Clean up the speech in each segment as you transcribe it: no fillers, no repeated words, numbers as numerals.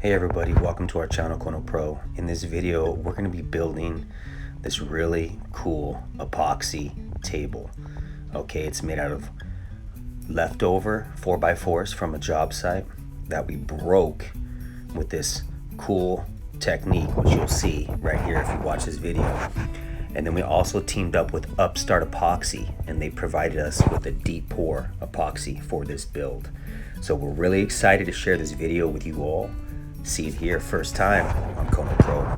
Hey everybody, welcome to our channel Kono Pro. In this video, we're going to be building this really cool epoxy table. Okay, it's made out of leftover 4x4s from a job site that we broke with this cool technique, which you'll see right here if you watch this video. And then we also teamed up with Upstart Epoxy, and they provided us with a deep pour epoxy for this build. So we're really excited to share this video with you all. See it here first time on Kono Pro.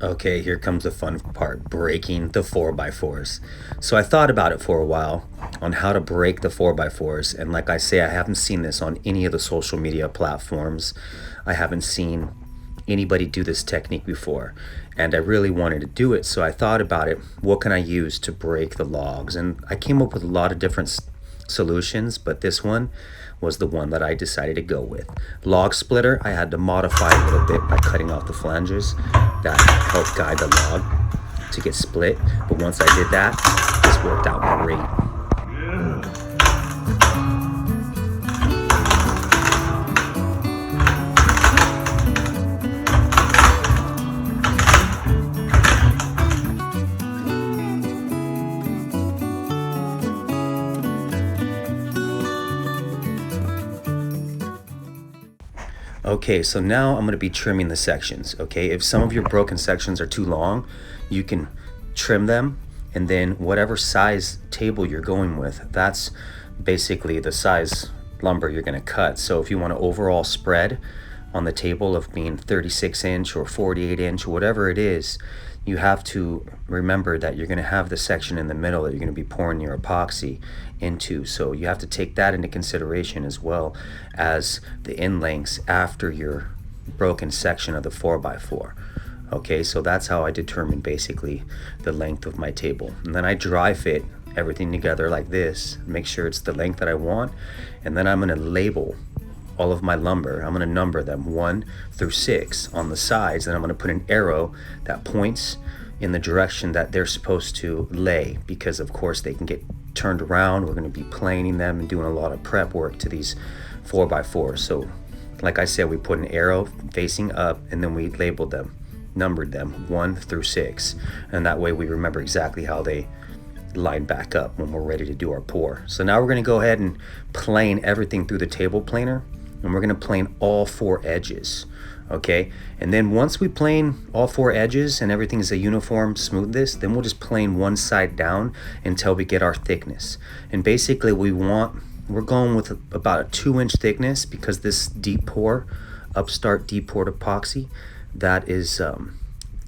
Okay, here comes the fun part, breaking the 4x4s. So I thought about it for a while on how to break the 4x4s, and like I say, I haven't seen this on any of the social media platforms. I haven't seen anybody do this technique before, and I really wanted to do it, so I thought about it. What can I use to break the logs? And I came up with a lot of different solutions, but this one was the one that I decided to go with. Log splitter, I had to modify a little bit by cutting off the flanges that helped guide the log to get split, but once I did that, this worked out great. Okay, so now I'm going to be trimming the sections. Okay, if some of your broken sections are too long, you can trim them, and then whatever size table you're going with, that's basically the size lumber you're going to cut. So if you want an overall spread on the table of being 36 inch or 48 inch, whatever it is, you have to remember that you're going to have the section in the middle that you're going to be pouring your epoxy into. So you have to take that into consideration, as well as the end lengths after your broken section of the 4x4. Okay, so that's how I determine basically the length of my table. And then I dry fit everything together like this, make sure it's the length that I want, and then I'm going to label all of my lumber. I'm going to number them 1 through 6 on the sides, and I'm going to put an arrow that points in the direction that they're supposed to lay, because of course they can get turned around. We're going to be planing them and doing a lot of prep work to these 4x4s. So like I said, we put an arrow facing up, and then we labeled them, numbered them 1 through 6, and that way we remember exactly how they line back up when we're ready to do our pour. So now we're going to go ahead and plane everything through the table planer, and we're going to plane all 4 edges. Okay, and then once we plane all 4 edges and everything is a uniform smoothness, then we'll just plane one side down until we get our thickness. And basically we're going with about a 2-inch thickness, because this deep pour, Upstart deep pour epoxy, that is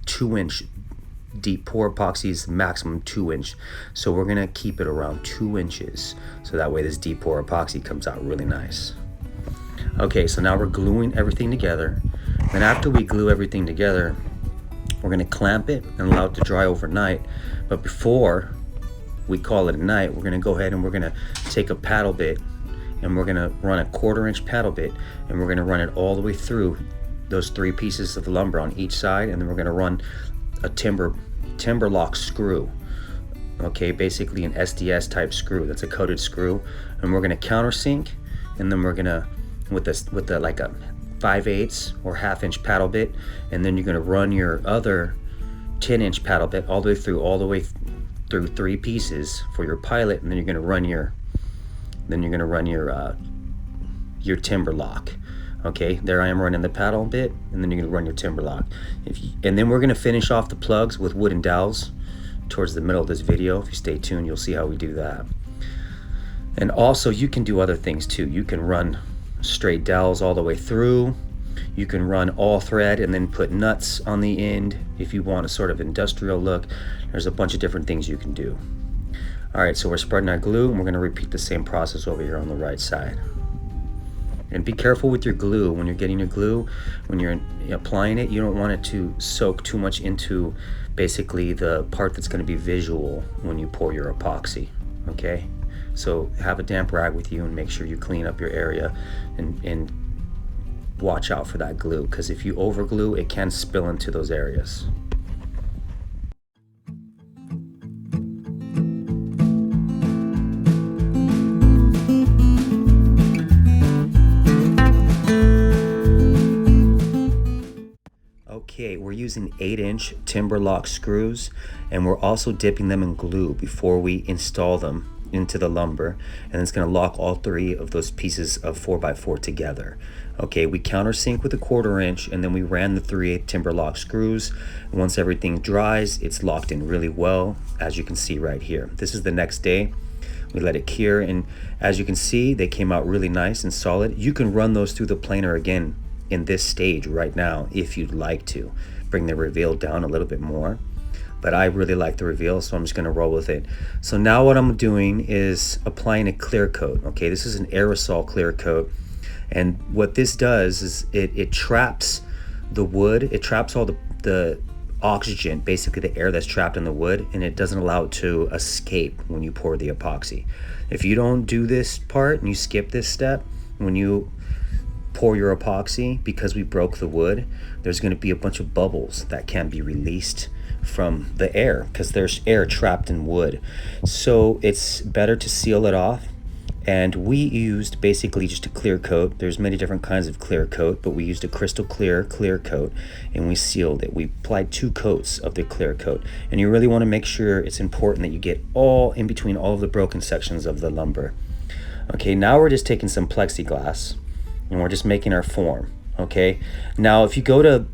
2-inch deep pour epoxy is maximum 2-inch. So we're gonna keep it around 2 inches, so that way this deep pour epoxy comes out really nice. Okay, so now we're gluing everything together. Then after we glue everything together, we're going to clamp it and allow it to dry overnight. But before we call it a night, we're going to go ahead and we're going to take a paddle bit, and we're going to run a 1/4-inch paddle bit, and we're going to run it all the way through those 3 pieces of lumber on each side, and then we're going to run a timber lock screw. Okay, basically an SDS type screw. That's a coated screw, and we're going to countersink, and then we're going to with a like a 5/8 or 1/2-inch paddle bit, and then you're going to run your other 10-inch paddle bit all the way through 3 pieces for your pilot, and then you're going to run your timber lock. Okay, there I am running the paddle bit, and then you're going to run your timber lock. And then we're going to finish off the plugs with wooden dowels towards the middle of this video. If you stay tuned, you'll see how we do that. And also you can do other things too. You can run straight dowels all the way through. You can run all thread and then put nuts on the end if you want a sort of industrial look. There's a bunch of different things you can do. All right, so we're spreading our glue, and we're going to repeat the same process over here on the right side. And be careful with your glue. When you're getting your glue, when you're applying it, you don't want it to soak too much into basically the part that's going to be visual when you pour your epoxy. Okay, So have a damp rag with you and make sure you clean up your area, and watch out for that glue, because if you over glue, it can spill into those areas. Okay, we're using 8-inch timber lock screws, and we're also dipping them in glue before we install them into the lumber, and it's going to lock all 3 of those pieces of 4x4 together. Okay, we countersink with a 1/4 inch, and then we ran the 3/8 timber lock screws. And once everything dries, it's locked in really well, as you can see right here. This is the next day. We let it cure, and as you can see, they came out really nice and solid. You can run those through the planer again in this stage right now if you'd like to bring the reveal down a little bit more, but I really like the reveal, so I'm just going to roll with it. So now what I'm doing is applying a clear coat. Okay, this is an aerosol clear coat, and what this does is it traps the wood, it traps all the oxygen, basically the air that's trapped in the wood, and it doesn't allow it to escape when you pour the epoxy. If you don't do this part and you skip this step, when you pour your epoxy, because we broke the wood, there's going to be a bunch of bubbles that can be released from the air because there's air trapped in wood. So it's better to seal it off, and we used basically just a clear coat. There's many different kinds of clear coat, but we used a crystal clear coat, and we sealed it. We applied 2 coats of the clear coat, and you really want to make sure, it's important that you get all in between all of the broken sections of the lumber. Okay, now we're just taking some plexiglass and we're just making our form. Okay, now if you go to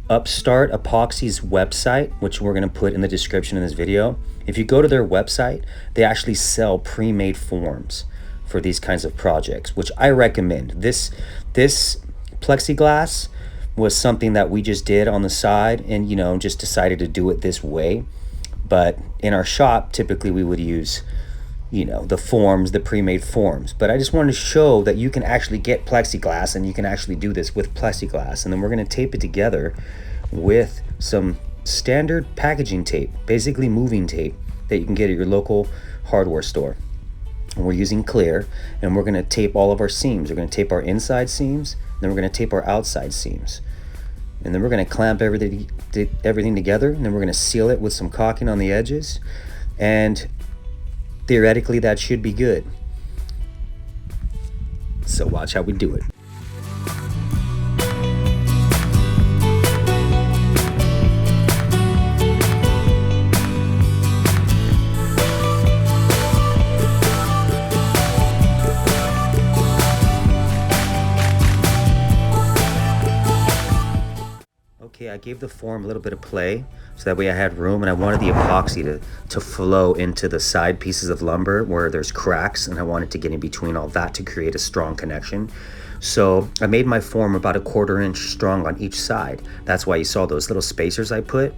Upstart Epoxy's website, which we're going to put in the description of this video, if you go to their website, they actually sell pre-made forms for these kinds of projects, which I recommend. This plexiglass was something that we just did on the side, and just decided to do it this way. But in our shop, typically we would use the forms, the pre-made forms. But I just wanted to show that you can actually get plexiglass, and you can actually do this with plexiglass. And then we're going to tape it together with some standard packaging tape, basically moving tape that you can get at your local hardware store. And we're using clear, and we're going to tape all of our seams. We're going to tape our inside seams, then we're going to tape our outside seams. And then we're going to clamp everything together, and then we're going to seal it with some caulking on the edges. And theoretically, that should be good. So watch how we do it. Okay, I gave the form a little bit of play so that way I had room, and I wanted the epoxy to flow into the side pieces of lumber where there's cracks, and I wanted to get in between all that to create a strong connection. So I made my form about a 1/4 inch strong on each side. That's why you saw those little spacers I put.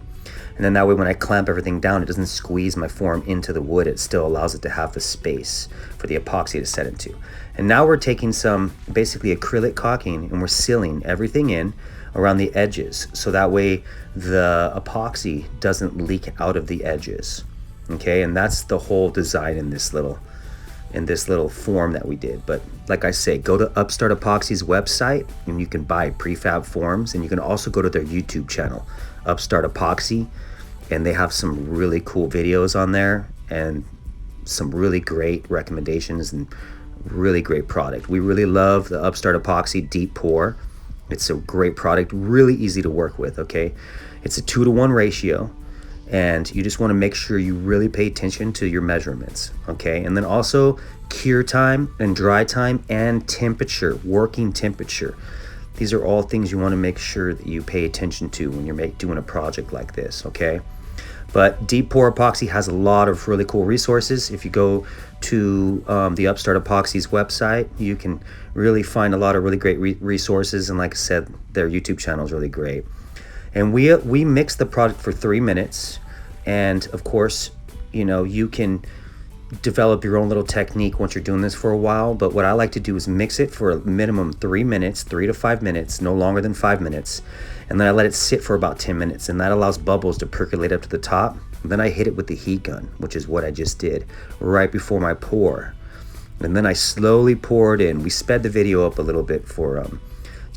And then that way when I clamp everything down, it doesn't squeeze my form into the wood. It still allows it to have the space for the epoxy to set into. And now we're taking some basically acrylic caulking, and we're sealing everything in around the edges, so that way the epoxy doesn't leak out of the edges. Okay, and that's the whole design in this little form that we did. But like I say, go to Upstart Epoxy's website and you can buy prefab forms, and you can also go to their YouTube channel, Upstart Epoxy, and they have some really cool videos on there and some really great recommendations and really great product. We really love the Upstart Epoxy Deep Pour. It's a great product, really easy to work with. Okay, it's a 2-to-1 ratio, and you just want to make sure you really pay attention to your measurements. Okay, and then also cure time and dry time and temperature, working temperature. These are all things you want to make sure that you pay attention to when you're doing a project like this. Okay, but Deep Pour Epoxy has a lot of really cool resources. If you go to the Upstart Epoxy's website, you can really find a lot of really great resources, and like I said, their YouTube channel is really great. And we mix the product for 3 minutes, and of course, you can develop your own little technique once you're doing this for a while. But what I like to do is mix it for a minimum 3 minutes, 3 to 5 minutes, no longer than 5 minutes, and then I let it sit for about 10 minutes, and that allows bubbles to percolate up to the top. And then I hit it with the heat gun, which is what I just did right before my pour. and then I slowly pour it in. We sped the video up a little bit for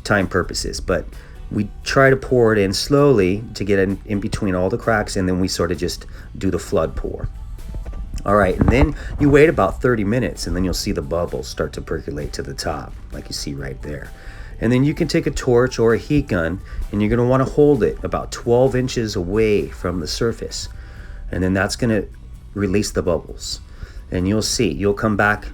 time purposes, but we try to pour it in slowly to get in between all the cracks, and then we sort of just do the flood pour. All right, and then you wait about 30 minutes, and then you'll see the bubbles start to percolate to the top, like you see right there. And then you can take a torch or a heat gun, and you're gonna wanna hold it about 12 inches away from the surface. And then that's gonna release the bubbles. And you'll see, you'll come back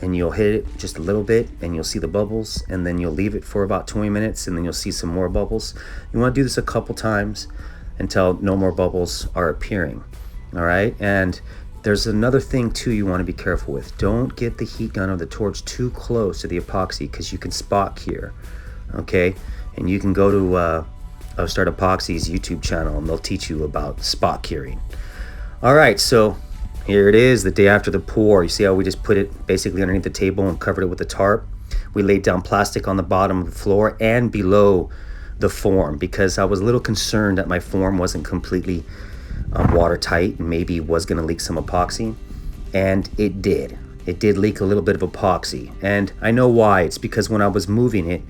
and you'll hit it just a little bit, and you'll see the bubbles, and then you'll leave it for about 20 minutes, and then you'll see some more bubbles. You wanna do this a couple times until no more bubbles are appearing, all right? And there's another thing too you want to be careful with. Don't get the heat gun or the torch too close to the epoxy, because you can spot cure, okay? And you can go to Start Epoxy's YouTube channel, and they'll teach you about spot curing. All right, so here it is, the day after the pour. You see how we just put it basically underneath the table and covered it with a tarp? We laid down plastic on the bottom of the floor and below the form, because I was a little concerned that my form wasn't completely watertight and maybe was going to leak some epoxy, and it did. It did leak a little bit of epoxy, and I know why. It's because when I was moving it,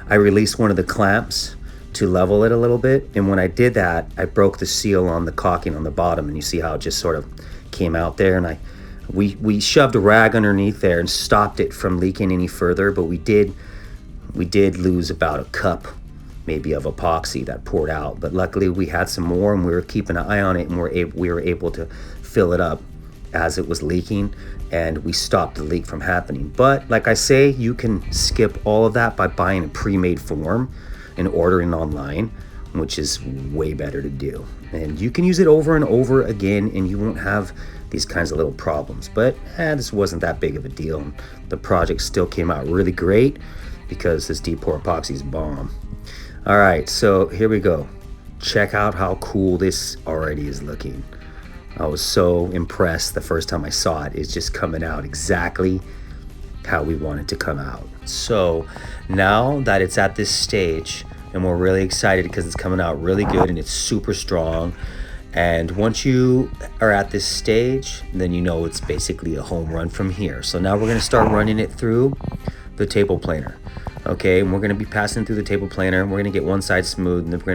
I released one of the clamps to level it a little bit, and when I did that, I broke the seal on the caulking on the bottom, and you see how it just sort of came out there, and we shoved a rag underneath there and stopped it from leaking any further, but we did lose about a cup maybe of epoxy that poured out, but luckily we had some more, and we were keeping an eye on it, and we were able to fill it up as it was leaking, and we stopped the leak from happening. But like I say, you can skip all of that by buying a pre-made form and ordering online, which is way better to do, and you can use it over and over again, and you won't have these kinds of little problems. But this wasn't that big of a deal, and the project still came out really great because this deep pour epoxy is bomb. All right, so here we go. Check out how cool this already is looking. I was so impressed the first time I saw it. It's just coming out exactly how we want it to come out. So now that it's at this stage, and we're really excited because it's coming out really good and it's super strong. And once you are at this stage, then you know it's basically a home run from here. So now we're gonna start running it through the table planer. Okay, and we're going to be passing through the table planer, and we're going to get one side smooth, and then we're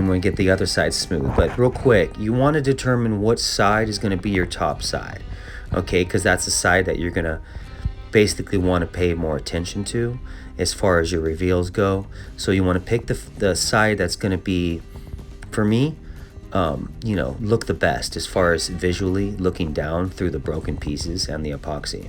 going to get the other side smooth. But real quick, you want to determine what side is going to be your top side, okay? Because that's the side that you're going to basically want to pay more attention to as far as your reveals go. So you want to pick the side that's going to be, for me, you know, look the best as far as visually looking down through the broken pieces and the epoxy.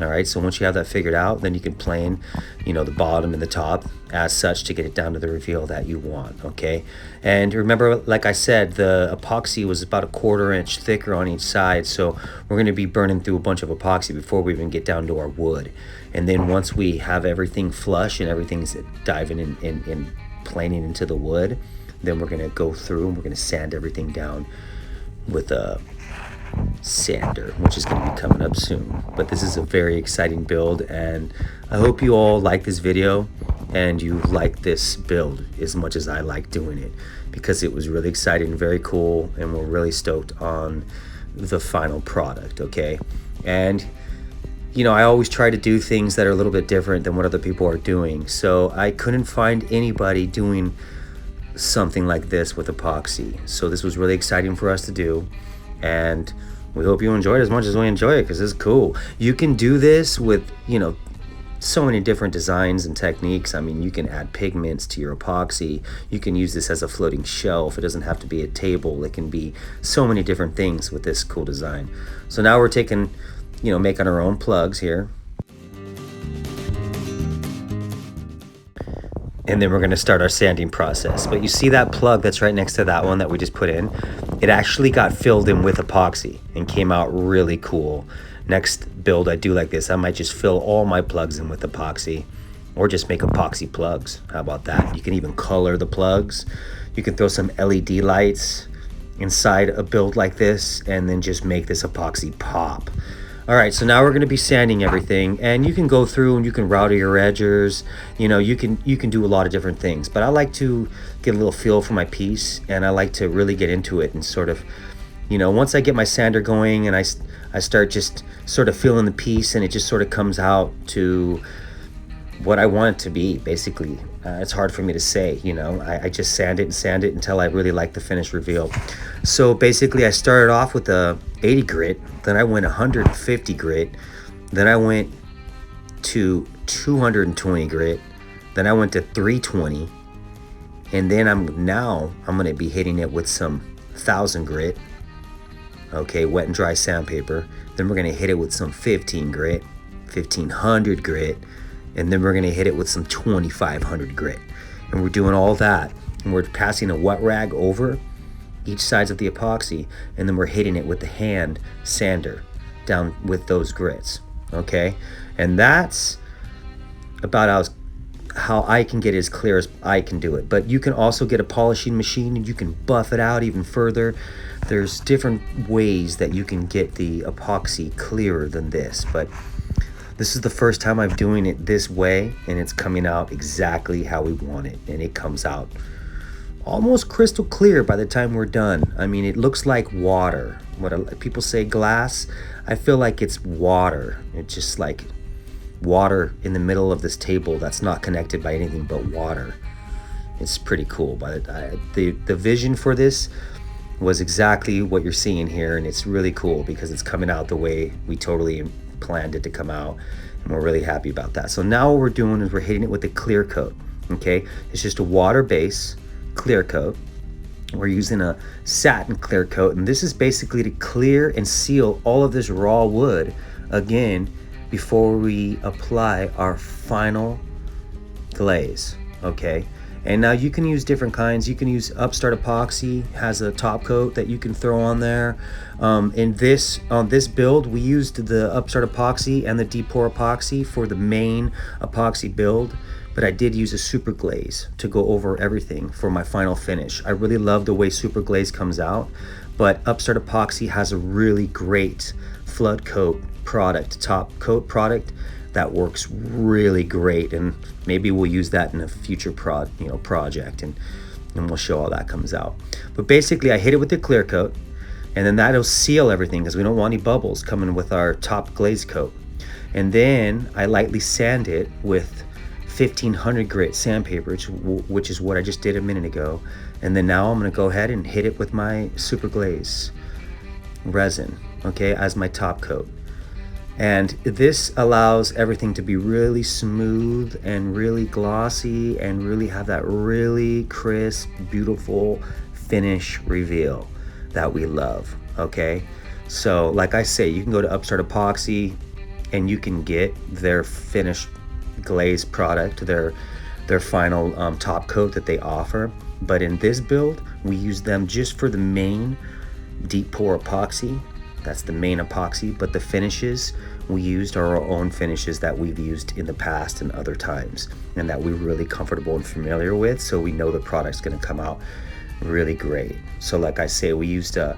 All right, so once you have that figured out, then you can plane, you know, the bottom and the top as such to get it down to the reveal that you want, okay? And remember, like I said, the epoxy was about a 1/4 inch thicker on each side, so we're gonna be burning through a bunch of epoxy before we even get down to our wood. And then once we have everything flush and everything's diving in planing into the wood, then we're gonna go through and we're gonna sand everything down with a sander, which is going to be coming up soon. But this is a very exciting build, and I hope you all like this video and you like this build as much as I like doing it, because it was really exciting, very cool, and we're really stoked on the final product, okay? And you know, I always try to do things that are a little bit different than what other people are doing, so I couldn't find anybody doing something like this with epoxy, so this was really exciting for us to do. And we hope you enjoy it as much as we enjoy it, because it's cool. You can do this with, you know, so many different designs and techniques. I mean, you can add pigments to your epoxy. You can use this as a floating shelf. It doesn't have to be a table. It can be so many different things with this cool design. So now we're taking, you know, making our own plugs here. And then we're going to start our sanding process. But you see that plug that's right next to that one that we just put in? It actually got filled in with epoxy and came out really cool. Next build I do like this, I might just fill all my plugs in with epoxy, or just make epoxy plugs. How about that? You can even color the plugs. You can throw some LED lights inside a build like this and then just make this epoxy pop. All right, so now we're going to be sanding everything, and you can go through and you can router your edgers. You know, you can do a lot of different things, but I like to get a little feel for my piece, and I like to really get into it and sort of, you know, once I get my sander going and I I start just sort of feeling the piece, and it just sort of comes out to what I want it to be, basically. It's hard for me to say, you know. I just sand it until I really like the finished reveal. So basically I started off with a 80 grit, then I went 150 grit, then I went to 220 grit, then I went to 320, and then I'm going to be hitting it with some 1000 grit, okay, wet and dry sandpaper. Then we're going to hit it with some 15 grit, 1500 grit, and then we're going to hit it with some 2500 grit. And we're doing all that, and we're passing a wet rag over each sides of the epoxy, and then we're hitting it with the hand sander down with those grits, okay? And that's about how I can get it as clear as I can do it. But you can also get a polishing machine and you can buff it out even further. There's different ways that you can get the epoxy clearer than this, but this is the first time I'm doing it this way, and it's coming out exactly how we want it, and it comes out almost crystal clear by the time we're done. I mean, it looks like water. People say glass, I feel like it's water. It's just like water in the middle of this table that's not connected by anything but water. It's pretty cool. But the vision for this was exactly what you're seeing here, and it's really cool because it's coming out the way we totally planned it to come out, and we're really happy about that. So now what we're doing is we're hitting it with a clear coat, okay? It's just a water base clear coat. We're using a satin clear coat, and this is basically to clear and seal all of this raw wood again before we apply our final glaze, okay? And now you can use different kinds. You can use Upstart Epoxy, has a top coat that you can throw on there. On this build, we used the Upstart Epoxy and the Deep Pour Epoxy for the main epoxy build, but I did use a super glaze to go over everything for my final finish. I really love the way super glaze comes out, but Upstart Epoxy has a really great flood coat product, top coat product that works really great, and maybe we'll use that in a future project, and we'll show how that comes out. But basically I hit it with the clear coat, and then that'll seal everything because we don't want any bubbles coming with our top glaze coat. And then I lightly sand it with 1500 grit sandpaper, which is what I just did a minute ago. And then now I'm going to go ahead and hit it with my super glaze resin, okay, as my top coat. And this allows everything to be really smooth and really glossy and really have that really crisp, beautiful finish reveal that we love, okay? So like I say, you can go to Upstart Epoxy and you can get their finished glaze product, their final top coat that they offer. But in this build, we use them just for the main Deep Pour Epoxy. That's the main epoxy, but the finishes we used are our own finishes that we've used in the past and other times, and that we're really comfortable and familiar with, so we know the product's going to come out really great. So like I say, we used a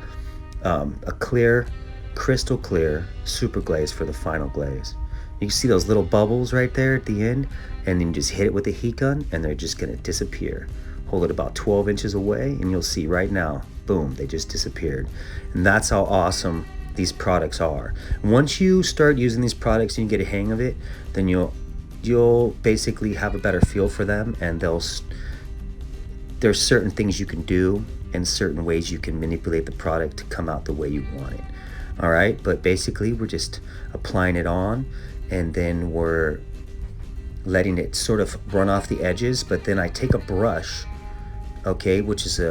clear, crystal clear super glaze for the final glaze. You can see those little bubbles right there at the end, and then you just hit it with a heat gun and they're just going to disappear. Hold it about 12 inches away and you'll see right now, boom, they just disappeared. And that's how awesome these products are. Once you start using these products and you get a hang of it, then you'll basically have a better feel for them, and there's certain things you can do and certain ways you can manipulate the product to come out the way you want it. All right, but basically we're just applying it on, and then we're letting it sort of run off the edges. But then I take a brush, okay, which is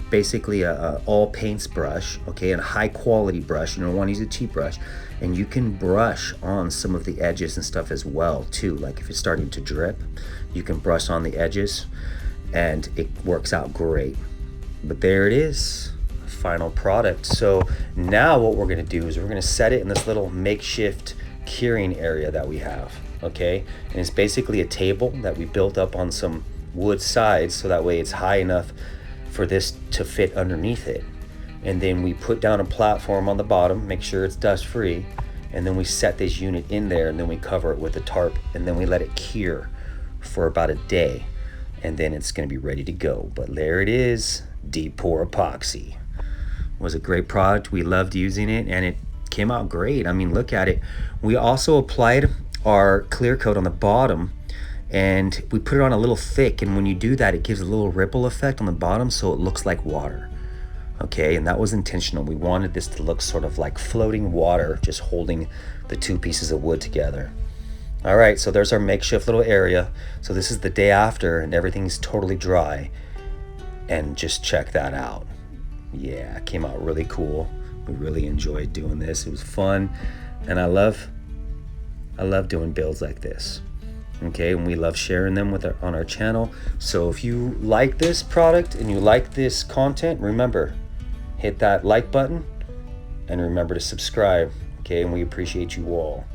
basically a all paints brush, okay, and a high quality brush. You don't want to use a cheap brush, and you can brush on some of the edges and stuff as well too. Like if it's starting to drip, you can brush on the edges and it works out great. But there it is, final product. So now what we're going to do is we're going to set it in this little makeshift curing area that we have, okay? And it's basically a table that we built up on some wood sides, so that way it's high enough for this to fit underneath it. And then we put down a platform on the bottom, make sure it's dust free, and then we set this unit in there, and then we cover it with a tarp, and then we let it cure for about a day, and then it's going to be ready to go. But there it is, Deep Pour Epoxy. It was a great product. We loved using it, and Came out great. I mean, look at it. We also applied our clear coat on the bottom, and we put it on a little thick, and when you do that, it gives a little ripple effect on the bottom, so it looks like water. Okay, and that was intentional. We wanted this to look sort of like floating water, just holding the two pieces of wood together. All right, so there's our makeshift little area. So this is the day after, and everything's totally dry. And just check that out. Yeah, it came out really cool. We really enjoyed doing this. It was fun, and I love doing builds like this. Okay, and we love sharing them on our channel. So if you like this product and you like this content, remember, hit that like button and remember to subscribe. Okay, and we appreciate you all.